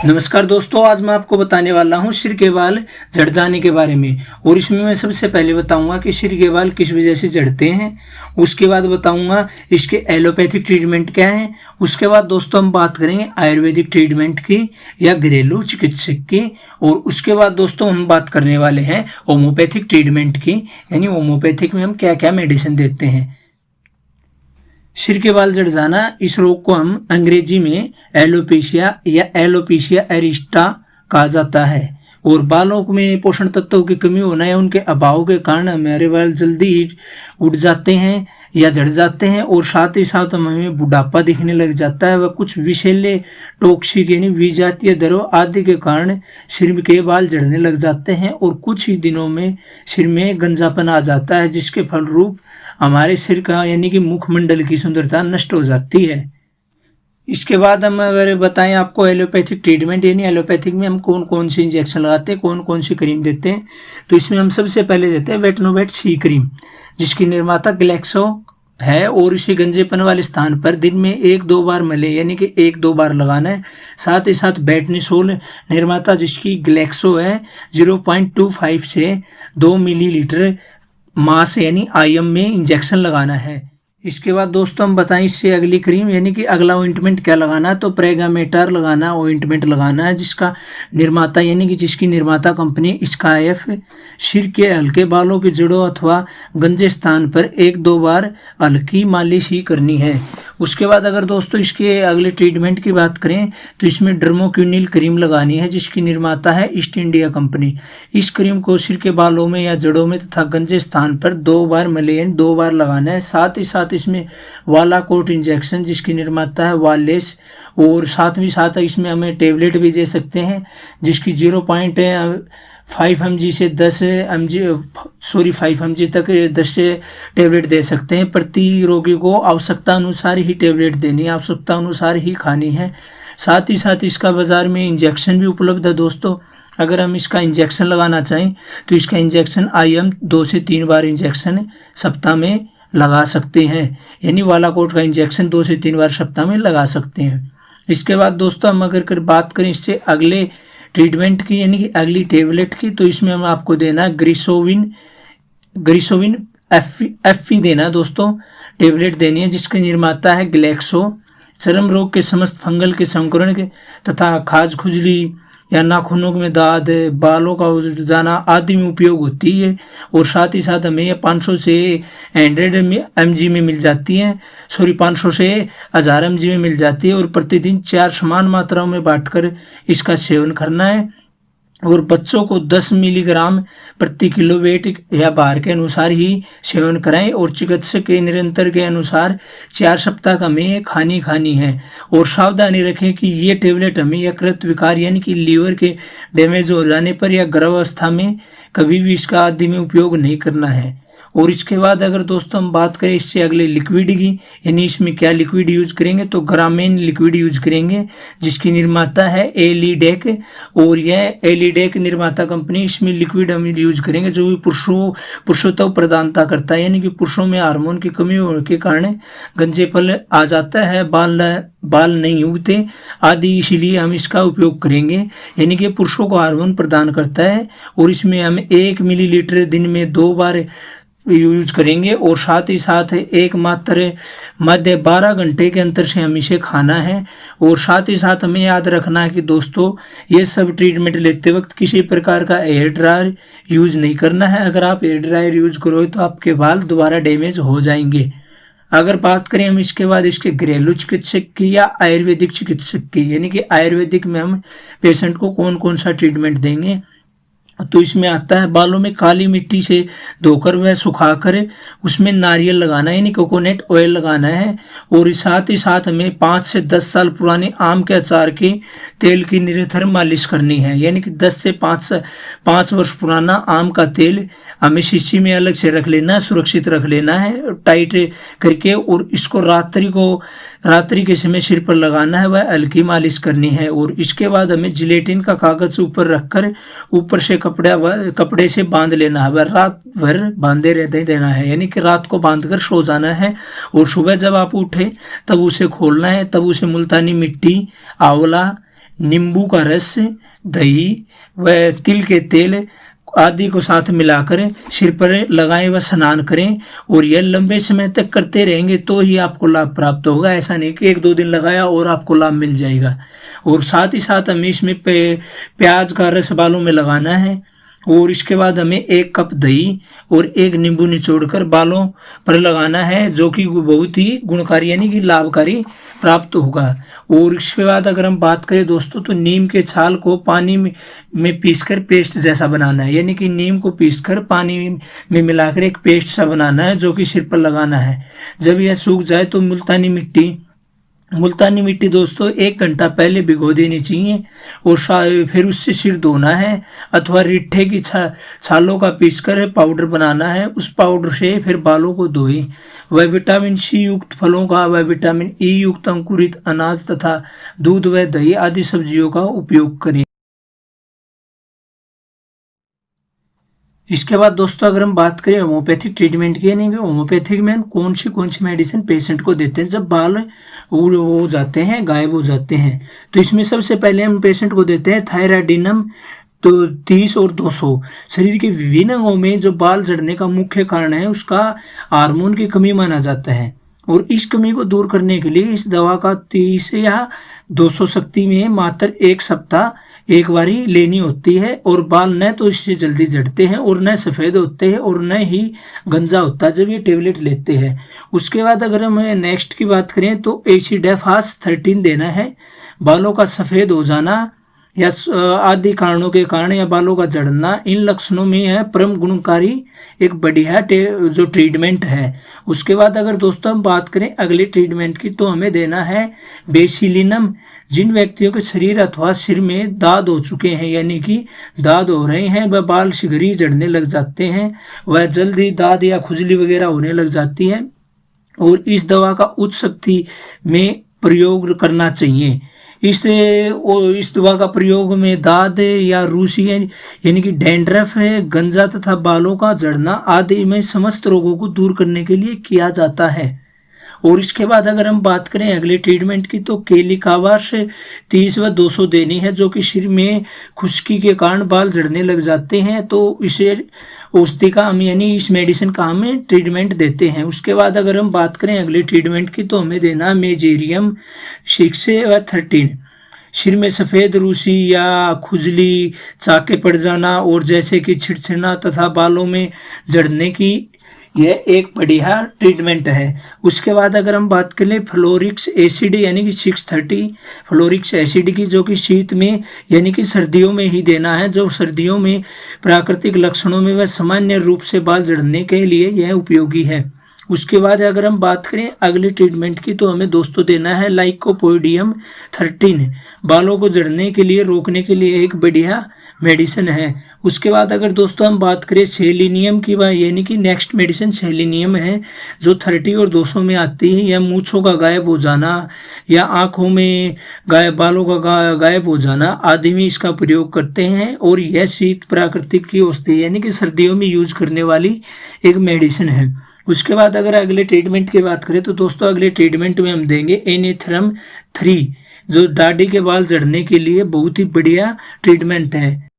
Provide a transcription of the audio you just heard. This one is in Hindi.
नमस्कार दोस्तों, आज मैं आपको बताने वाला हूँ सिर के बाल झड़ जाने के बारे में। और इसमें मैं सबसे पहले बताऊंगा कि सिर के बाल किस वजह से झड़ते हैं। उसके बाद बताऊंगा इसके एलोपैथिक ट्रीटमेंट क्या है। उसके बाद दोस्तों हम बात करेंगे आयुर्वेदिक ट्रीटमेंट की या घरेलू चिकित्सक की। और उसके बाद दोस्तों हम बात करने वाले हैं होम्योपैथिक ट्रीटमेंट की, यानी होम्योपैथिक में हम क्या क्या मेडिसिन देते हैं। सिर के बाल झड़ जाना, इस रोग को हम अंग्रेजी में एलोपेशिया या एलोपेशिया एरिस्टा कहा जाता है। और बालों में पोषण तत्वों की कमी होना या उनके अभाव के कारण हमारे बाल जल्दी ही उड़ जाते हैं या झड़ जाते हैं। और साथ ही साथ हमें बुढ़ापा दिखने लग जाता है। वह कुछ विषैले, टॉक्सिक यानी विजातीय द्रव आदि के कारण सिर के बाल झड़ने लग जाते हैं। और कुछ ही दिनों में सिर में गंजापन आ जाता है, जिसके फलरूप हमारे सिर का यानी कि मुखमंडल की सुंदरता नष्ट हो जाती है। इसके बाद हम अगर बताएं आपको एलोपैथिक ट्रीटमेंट, यानी एलोपैथिक में हम कौन कौन सी इंजेक्शन लगाते हैं, कौन कौन सी क्रीम देते हैं, तो इसमें हम सबसे पहले देते हैं वेटनोवेट सी क्रीम, जिसकी निर्माता ग्लेक्सो है। और इसे गंजेपन वाले स्थान पर दिन में 1-2 बार मले, यानी कि 1-2 बार लगाना है। साथ ही साथ बेटनिसोल निर्माता जिसकी ग्लेक्सो है 0.25 से 2 मिलीलीटर मास यानी IM में इंजेक्शन लगाना है। इसके बाद दोस्तों हम बताएं इससे अगली क्रीम यानी कि अगला ऑइंटमेंट क्या लगाना है, तो प्रेगामेटर लगाना, ऑइंटमेंट लगाना है, जिसका निर्माता यानी कि जिसकी निर्माता कंपनी स्काइफ। सिर के हल्के बालों की जड़ों अथवा गंजे स्थान पर 1-2 बार हल्की मालिश ही करनी है। उसके बाद अगर दोस्तों इसके अगले ट्रीटमेंट की बात करें तो इसमें डर्मोक्यूनिल क्रीम लगानी है, जिसकी निर्माता है ईस्ट इंडिया कंपनी। इस क्रीम को सिर के बालों में या जड़ों में तथा गंजे स्थान पर 2 बार मले यानी 2 बार लगाना है। साथ ही साथ इसमें वालाकोट इंजेक्शन जिसकी निर्माता है वालेस। और साथ ही साथ इसमें हमें टेबलेट भी दे सकते हैं, जिसकी 0.5 mg से 5 mg तक 10 टेबलेट दे सकते हैं। प्रति रोगी को आवश्यकता अनुसार ही टेबलेट देनी है, आवश्यकता अनुसार ही खानी है। साथ ही साथ इसका बाजार में इंजेक्शन भी उपलब्ध है दोस्तों। अगर हम इसका इंजेक्शन लगाना चाहें तो इसका इंजेक्शन IM 2 से 3 बार इंजेक्शन सप्ताह में लगा सकते हैं, यानी वालाकोट का इंजेक्शन 2 से 3 बार सप्ताह में लगा सकते हैं। इसके बाद दोस्तों हम अगर बात करें इससे अगले ट्रीटमेंट की यानी कि अगली टेबलेट की, तो इसमें हम आपको देना ग्रिसोविन FP देना दोस्तों, टेबलेट देनी है, जिसकी निर्माता है ग्लेक्सो। चर्म रोग के समस्त फंगल के संक्रमण के तथा खाज खुजली या नाखूनों में दाद, बालों का उजड़ जाना आदि में उपयोग होती है। और साथ ही साथ हमें ये 500 से 100 mg में मिल जाती है, 500 से 1000 mg में मिल जाती है। और प्रतिदिन 4 समान मात्राओं में बांटकर इसका सेवन करना है। और बच्चों को 10 मिलीग्राम प्रति किलो वेट या भार के अनुसार ही सेवन कराएं। और चिकित्सक के निरंतर के अनुसार 4 सप्ताह का हमें खानी है। और सावधानी रखें कि ये टेबलेट हमें यकृत विकार यानी कि लीवर के डैमेज हो जाने पर या गर्भावस्था में कभी भी इसका आदि में उपयोग नहीं करना है। और इसके बाद अगर दोस्तों हम बात करें इससे अगले लिक्विड की, यानी इसमें क्या लिक्विड यूज करेंगे, तो ग्रामीण लिक्विड यूज करेंगे, जिसकी निर्माता है एलिडेक। और यह एलिडेक निर्माता कंपनी, इसमें लिक्विड हम यूज करेंगे जो भी पुरुषत्व प्रदानता करता है, यानी कि पुरुषों में हार्मोन की कमी होने के कारण गंजेपन आ जाता है, बाल नहीं उगते आदि, इसीलिए हम इसका उपयोग करेंगे, यानी कि पुरुषों को हार्मोन प्रदान करता है। और इसमें हम 1 मिलीलीटर दिन में 2 बार यूज करेंगे। और साथ ही साथ एक मात्र मध्य 12 घंटे के अंतर से हम इसे खाना है। और साथ ही साथ हमें याद रखना है कि दोस्तों ये सब ट्रीटमेंट लेते वक्त किसी प्रकार का हेयर ड्रायर यूज नहीं करना है। अगर आप हेयर ड्रायर यूज करोगे तो आपके बाल दोबारा डैमेज हो जाएंगे। अगर बात करें हम इसके बाद इसके घरेलू चिकित्सक की या आयुर्वेदिक चिकित्सक की, यानी कि आयुर्वेदिक में हम पेशेंट को कौन कौन सा ट्रीटमेंट देंगे, तो इसमें आता है बालों में काली मिट्टी से धोकर वह सुखाकर उसमें नारियल लगाना है, यानी कोकोनट ऑयल लगाना है। और साथ ही साथ हमें 5 से 10 साल पुराने आम के अचार के तेल की निरंतर मालिश करनी है, यानी कि 10 से 5 वर्ष पुराना आम का तेल हमें शीशी में अलग से रख लेना है, सुरक्षित रख लेना है टाइट करके। और इसको रात्रि के समय सिर पर लगाना है, वह हल्की मालिश करनी है। और इसके बाद हमें जिलेटिन का कागज ऊपर रखकर ऊपर से कपड़े से बांध लेना है, वह रात भर बांधे रहते देना है, यानी कि रात को बांधकर सो जाना है। और सुबह जब आप उठे तब उसे खोलना है, तब उसे मुल्तानी मिट्टी, आंवला नींबू का रस, दही व तिल के तेल आदि को साथ मिलाकर सिर पर लगाएं व स्नान करें, और यह लंबे समय तक करते रहेंगे तो ही आपको लाभ प्राप्त होगा। ऐसा नहीं कि 1-2 दिन लगाया और आपको लाभ मिल जाएगा। और साथ ही साथ हमें इसमें प्याज का रस बालों में लगाना है, और इसके बाद हमें 1 कप दही और 1 नींबू निचोड़कर बालों पर लगाना है, जो कि बहुत ही गुणकारी यानी कि लाभकारी प्राप्त होगा। और इसके बाद अगर हम बात करें दोस्तों, तो नीम के छाल को पानी में पीसकर पेस्ट जैसा बनाना है, यानी कि नीम को पीसकर पानी में मिलाकर एक पेस्ट सा बनाना है, जो कि सिर पर लगाना है। जब यह सूख जाए तो मुल्तानी मिट्टी दोस्तों 1 घंटा पहले भिगो देनी चाहिए, और फिर उससे सिर धोना है, अथवा रिट्ठे की छालों का पीसकर पाउडर बनाना है। उस पाउडर से फिर बालों को धोएं। वह विटामिन सी युक्त फलों का व विटामिन ई युक्त अंकुरित अनाज तथा दूध व दही आदि सब्जियों का उपयोग करें। इसके बाद दोस्तों अगर हम बात करें होम्योपैथिक ट्रीटमेंट की, यानी कि होम्योपैथिक में कौन सी मेडिसिन पेशेंट को देते हैं जब बाल हो जाते हैं, गायब हो जाते हैं, तो इसमें सबसे पहले हम पेशेंट को देते हैं थायराइडिनम तो 30 और 200। शरीर के विभिन्न अंगों में जो बाल झड़ने का मुख्य कारण है उसका हार्मोन की कमी माना जाता है, और इस कमी को दूर करने के लिए इस दवा का 30 या 200 शक्ति में मात्र 1 सप्ताह एक बारी लेनी होती है, और बाल न तो इससे जल्दी झड़ते हैं और न सफ़ेद होते हैं और न ही गंजा होता है जब ये टेबलेट लेते हैं। उसके बाद अगर हम नेक्स्ट की बात करें तो एसिडेफास 13 देना है। बालों का सफ़ेद हो जाना या आदि कारणों के कारण या बालों का झड़ना, इन लक्षणों में है परम गुणकारी एक बढ़िया जो ट्रीटमेंट है। उसके बाद अगर दोस्तों हम बात करें अगले ट्रीटमेंट की, तो हमें देना है बेसिलिनम। जिन व्यक्तियों के शरीर अथवा सिर में दाद हो चुके हैं, यानी कि दाद हो रहे हैं, वह बाल शीघ्र ही झड़ने लग जाते हैं, वह जल्द ही दाद या खुजली वगैरह होने लग जाती है, और इस दवा का उच्च शक्ति में प्रयोग करना चाहिए। इस दवा का प्रयोग में दाद या रूसी यानी कि डैंड्रफ है, गंजा तथा बालों का झड़ना आदि में समस्त रोगों को दूर करने के लिए किया जाता है। और इसके बाद अगर हम बात करें अगले ट्रीटमेंट की, तो केलिकावार से 30 व 200 देनी है, जो कि सिर में खुश्की के कारण बाल झड़ने लग जाते हैं, तो इसे औषधि का हम यानी इस मेडिसिन का हमें ट्रीटमेंट देते हैं। उसके बाद अगर हम बात करें अगले ट्रीटमेंट की, तो हमें देना मेजेरियम 6 व 13। सिर में सफ़ेद रूसी या खुजली, चाके पड़ जाना और जैसे कि छिड़छिड़ना तथा बालों में झड़ने की यह एक बढ़िया ट्रीटमेंट है। उसके बाद अगर हम बात करें फ्लोरिक्स एसिड यानी कि 630 फ्लोरिक्स एसिड की, जो कि शीत में यानी कि सर्दियों में ही देना है, जो सर्दियों में प्राकृतिक लक्षणों में वह सामान्य रूप से बाल झड़ने के लिए यह उपयोगी है। उसके बाद अगर हम बात करें अगले ट्रीटमेंट की, तो हमें दोस्तों देना है लाइकोपोडियम 13। बालों को झड़ने के लिए रोकने के लिए एक बढ़िया मेडिसिन है। उसके बाद अगर दोस्तों हम बात करें सेलिनियम की, यानी कि नेक्स्ट मेडिसिन सेलिनियम है, जो 30 और 200 में आती है। यह मूंछों का गायब हो जाना या आंखों में बालों का गायब हो जाना आदि में इसका प्रयोग करते हैं, और यह शीत प्राकृतिक की औषधि यानी कि सर्दियों में यूज करने वाली एक मेडिसिन है। उसके बाद अगर अगले ट्रीटमेंट की बात करें, तो दोस्तों अगले ट्रीटमेंट में हम देंगे एनेथ्रम 3, जो दाढ़ी के बाल झड़ने के लिए बहुत ही बढ़िया ट्रीटमेंट है।